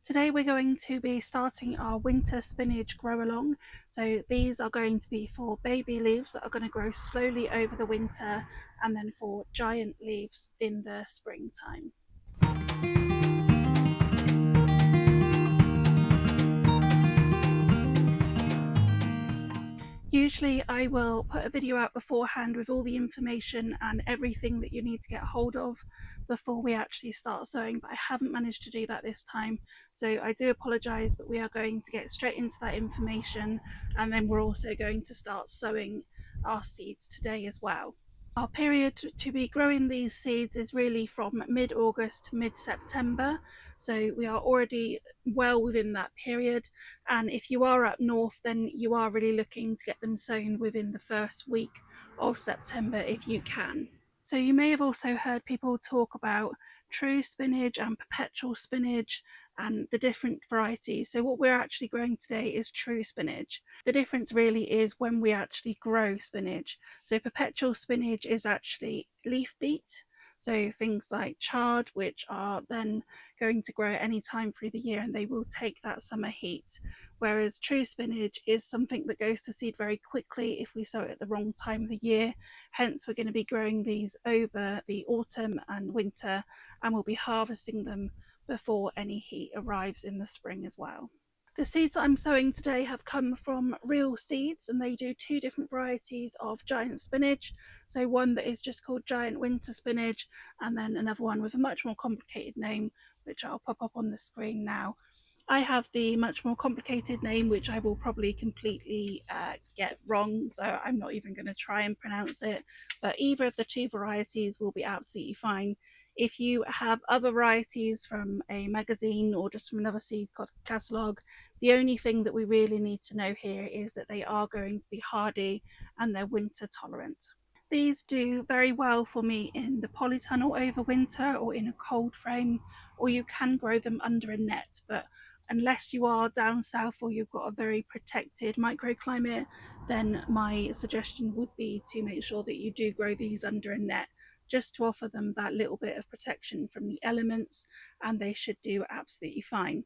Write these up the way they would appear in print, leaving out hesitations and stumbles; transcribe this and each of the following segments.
Today we're going to be starting our winter spinach grow along. So these are going to be for baby leaves that are going to grow slowly over the winter, and then for giant leaves in the springtime. Usually I will put a video out beforehand with all the information and everything that you need to get hold of before we actually start sowing, but I haven't managed to do that this time, so I do apologise, but we are going to get straight into that information, and then we're also going to start sowing our seeds today as well. Our period to be growing these seeds is really from mid-August to mid-September, so we are already well within that period, and if you are up north then you are really looking to get them sown within the first week of September if you can. So you may have also heard people talk about true spinach and perpetual spinach and the different varieties. So what we're actually growing today is true spinach. The difference really is when we actually grow spinach. So perpetual spinach is actually leaf beet. So things like chard, which are then going to grow any time through the year and they will take that summer heat. Whereas true spinach is something that goes to seed very quickly if we sow it at the wrong time of the year. Hence we're going to be growing these over the autumn and winter, and we'll be harvesting them before any heat arrives in the spring as well. The seeds that I'm sowing today have come from Real Seeds, and they do two different varieties of giant spinach. So one that is just called giant winter spinach, and then another one with a much more complicated name, which I'll pop up on the screen now. I have the much more complicated name, which I will probably completely get wrong, so I'm not even going to try and pronounce it, but either of the two varieties will be absolutely fine. If you have other varieties from a magazine or just from another seed catalogue, the only thing that we really need to know here is that they are going to be hardy and they're winter tolerant. These do very well for me in the polytunnel over winter or in a cold frame, or you can grow them under a net, but unless you are down south or you've got a very protected microclimate, then my suggestion would be to make sure that you do grow these under a net, just to offer them that little bit of protection from the elements, and they should do absolutely fine.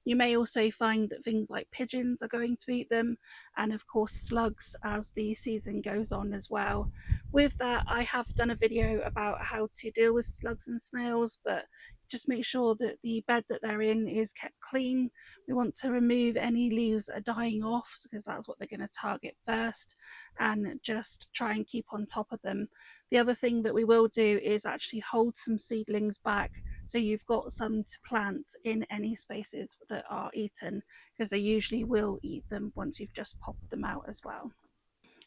You may also find that things like pigeons are going to eat them, and of course slugs as the season goes on as well. With that, I have done a video about how to deal with slugs and snails, but just make sure that the bed that they're in is kept clean. We want to remove any leaves that are dying off, because that's what they're going to target first, and just try and keep on top of them. The other thing that we will do is actually hold some seedlings back, so you've got some to plant in any spaces that are eaten, because they usually will eat them once you've just popped them out as well.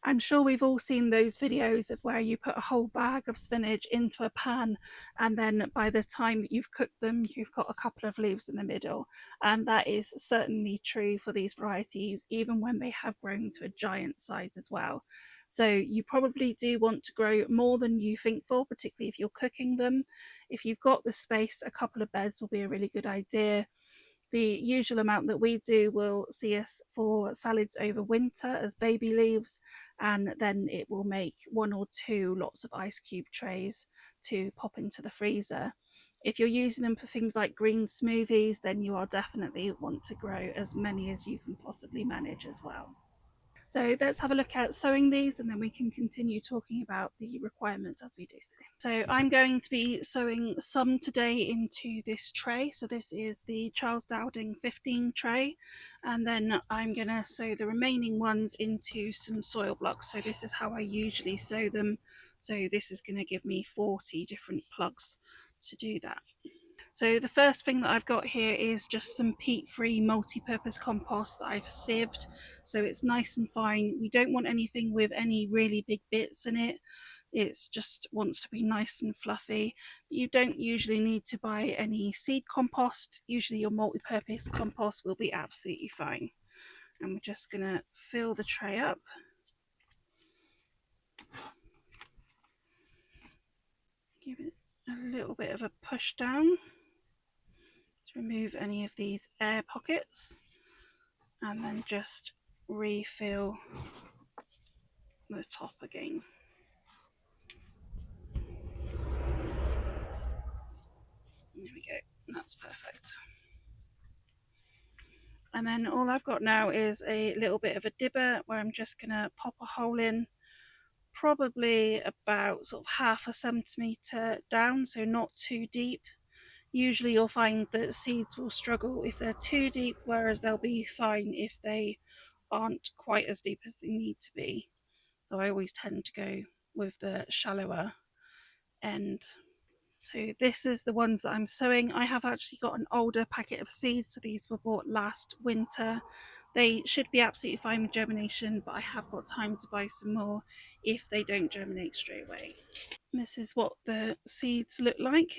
I'm sure we've all seen those videos of where you put a whole bag of spinach into a pan, and then by the time that you've cooked them you've got a couple of leaves in the middle, and that is certainly true for these varieties even when they have grown to a giant size as well. So you probably do want to grow more than you think for, particularly if you're cooking them. If you've got the space, a couple of beds will be a really good idea. The usual amount that we do will see us for salads over winter as baby leaves, and then it will make one or two lots of ice cube trays to pop into the freezer. If you're using them for things like green smoothies, then you are definitely want to grow as many as you can possibly manage as well. So let's have a look at sowing these, and then we can continue talking about the requirements as we do so. So I'm going to be sowing some today into this tray. So this is the Charles Dowding 15 tray, and then I'm going to sow the remaining ones into some soil blocks. So this is how I usually sow them. So this is going to give me 40 different plugs to do that. So the first thing that I've got here is just some peat-free multi-purpose compost that I've sieved, so it's nice and fine. We don't want anything with any really big bits in it. It just wants to be nice and fluffy. You don't usually need to buy any seed compost. Usually your multi-purpose compost will be absolutely fine. And we're just going to fill the tray up. Give it a little bit of a push down to remove any of these air pockets, and then just refill the top again. There we go, that's perfect. And then all I've got now is a little bit of a dibber where I'm just going to pop a hole in, probably about sort of half a centimetre down, so not too deep. Usually you'll find that seeds will struggle if they're too deep, whereas they'll be fine if they aren't quite as deep as they need to be. So I always tend to go with the shallower end. So this is the ones that I'm sowing. I have actually got an older packet of seeds, so these were bought last winter. They should be absolutely fine with germination, but I have got time to buy some more if they don't germinate straight away. This is what the seeds look like.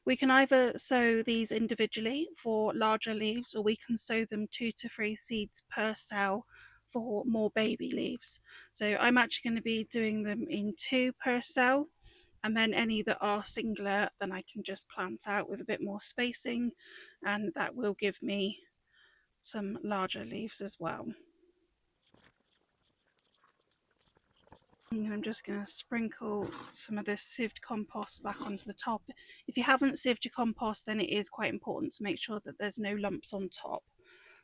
We can either sow these individually for larger leaves, or we can sow them 2 to 3 seeds per cell for more baby leaves. So I'm actually going to be doing them in 2 per cell, and then any that are singular, then I can just plant out with a bit more spacing, and that will give me some larger leaves as well. And I'm just going to sprinkle some of this sieved compost back onto the top. If you haven't sieved your compost, then it is quite important to make sure that there's no lumps on top.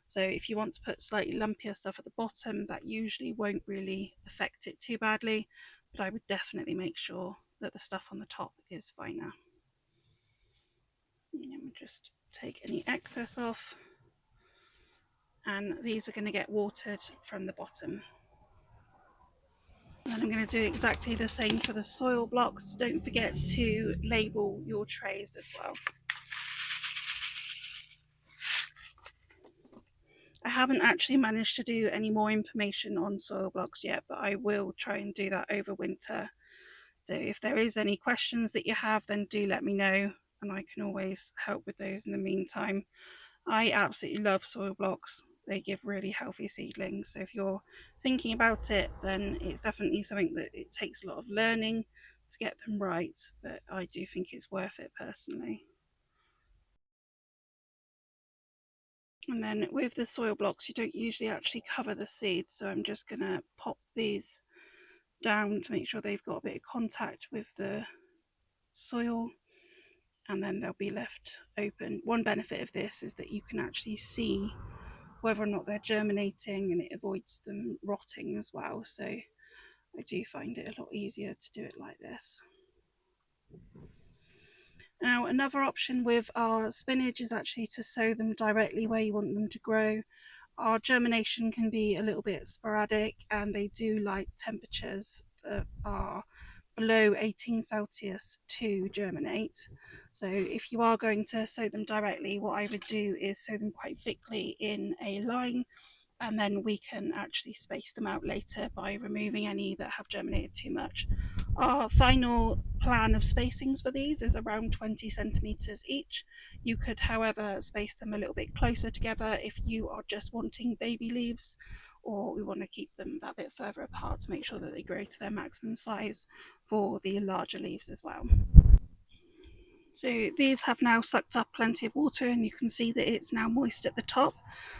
So if you want to put slightly lumpier stuff at the bottom, that usually won't really affect it too badly, but I would definitely make sure that the stuff on the top is finer. And then we'll just take any excess off, and these are going to get watered from the bottom. And I'm going to do exactly the same for the soil blocks. Don't forget to label your trays as well. I haven't actually managed to do any more information on soil blocks yet, but I will try and do that over winter. So if there is any questions that you have, then do let me know, and I can always help with those in the meantime. I absolutely love soil blocks. They give really healthy seedlings. So if you're thinking about it, then it's definitely something that it takes a lot of learning to get them right, but I do think it's worth it personally. And then with the soil blocks, you don't usually actually cover the seeds, so I'm just going to pop these down to make sure they've got a bit of contact with the soil, and then they'll be left open. One benefit of this is that you can actually see whether or not they're germinating, and it avoids them rotting as well. So I do find it a lot easier to do it like this. Now, another option with our spinach is actually to sow them directly where you want them to grow. Our germination can be a little bit sporadic, and they do like temperatures that are below 18 Celsius to germinate. So if you are going to sow them directly, what I would do is sow them quite thickly in a line, and then we can actually space them out later by removing any that have germinated too much. Our final plan of spacings for these is around 20 centimetres each. You could, however, space them a little bit closer together if you are just wanting baby leaves, or we want to keep them that bit further apart to make sure that they grow to their maximum size for the larger leaves as well. So these have now sucked up plenty of water, and you can see that it's now moist at the top.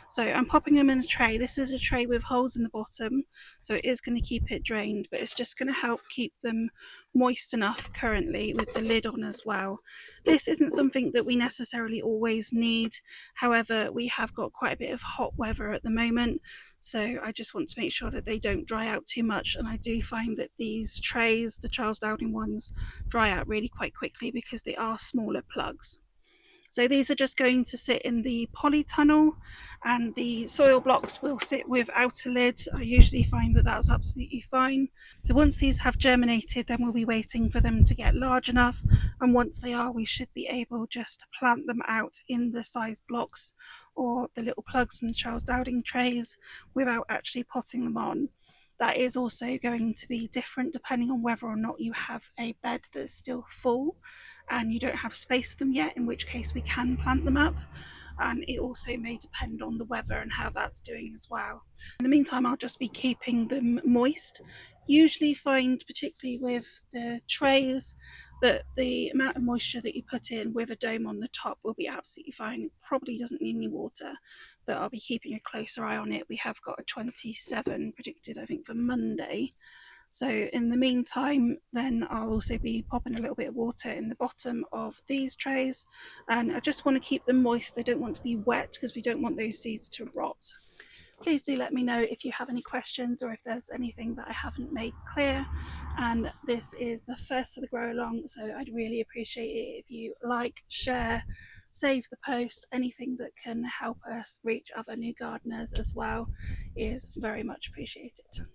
So I'm popping them in a tray. This is a tray with holes in the bottom, so it is going to keep it drained, but it's just going to help keep them moist enough currently with the lid on as well. This isn't something that we necessarily always need. However, we have got quite a bit of hot weather at the moment, so I just want to make sure that they don't dry out too much. And I do find that these trays, the Charles Dowding ones, dry out really quite quickly because they are smaller plugs. So these are just going to sit in the polytunnel, and the soil blocks will sit without a lid. I usually find that that's absolutely fine. So once these have germinated, then we'll be waiting for them to get large enough, and once they are, we should be able just to plant them out in the size blocks or the little plugs from the Charles Dowding trays without actually potting them on. That is also going to be different depending on whether or not you have a bed that's still full and you don't have space for them yet, in which case we can plant them up. And it also may depend on the weather and how that's doing as well. In the meantime, I'll just be keeping them moist. Usually find, particularly with the trays, that the amount of moisture that you put in with a dome on the top will be absolutely fine. It probably doesn't need any water, but I'll be keeping a closer eye on it. We have got a 27 predicted, I think, for Monday. So in the meantime, then I'll also be popping a little bit of water in the bottom of these trays, and I just want to keep them moist. They don't want to be wet because we don't want those seeds to rot. Please do let me know if you have any questions or if there's anything that I haven't made clear. And this is the first of the grow along, so I'd really appreciate it if you like, share, save the post. Anything that can help us reach other new gardeners as well is very much appreciated.